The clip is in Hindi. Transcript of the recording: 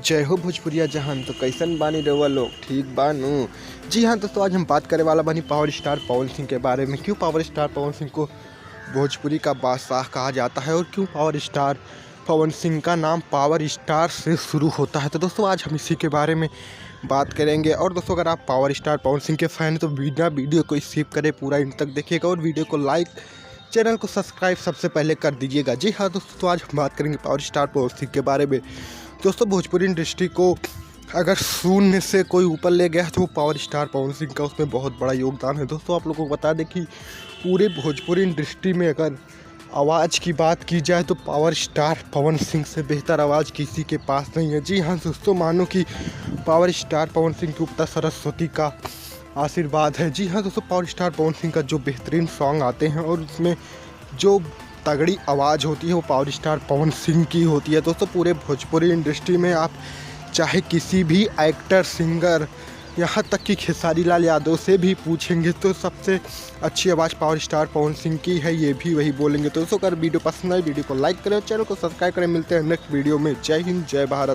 जय हो भोजपुरिया जहान। तो कैसन बानी रउआ लोग, ठीक बानू। जी हाँ दोस्तों, आज हम बात करे वाला बानी पावर स्टार पवन सिंह के बारे में। क्यों पावर स्टार पवन सिंह को भोजपुरी का बादशाह कहा जाता है और क्यों पावर स्टार पवन सिंह का नाम पावर स्टार से शुरू होता है। तो दोस्तों आज हम इसी के बारे में बात करेंगे। और दोस्तों अगर आप पावर स्टार पवन सिंह के फैन हैं तो बिना वीडियो को स्किप करें, पूरा इन तक देखिएगा और वीडियो को लाइक, चैनल को सब्सक्राइब सबसे पहले कर दीजिएगा। जी हाँ दोस्तों, तो आज हम बात करेंगे पावर स्टार पवन सिंह के बारे में। दोस्तों भोजपुरी इंडस्ट्री को अगर शून्य से कोई ऊपर ले गया तो वो पावर स्टार पवन सिंह का उसमें बहुत बड़ा योगदान है। दोस्तों आप लोगों को बता दें कि पूरे भोजपुरी इंडस्ट्री में अगर आवाज़ की बात की जाए तो पावर स्टार पवन सिंह से बेहतर आवाज़ किसी के पास नहीं है। जी हाँ दोस्तों, मानो कि पावर स्टार पवन सिंह के ऊपर सरस्वती का आशीर्वाद है। जी हाँ दोस्तों, पावर स्टार पवन सिंह का जो बेहतरीन सॉन्ग आते हैं और उसमें जो तगड़ी आवाज़ होती है वो पावर स्टार पवन सिंह की होती है। दोस्तों पूरे भोजपुरी इंडस्ट्री में आप चाहे किसी भी एक्टर, सिंगर, यहाँ तक कि खेसारी लाल यादव से भी पूछेंगे तो सबसे अच्छी आवाज़ पावर स्टार पवन सिंह की है, ये भी वही बोलेंगे। तो दोस्तों अगर वीडियो पसंद आए वीडियो को लाइक करें और चैनल को सब्सक्राइब करें। मिलते हैं नेक्स्ट वीडियो में। जय हिंद, जय भारत।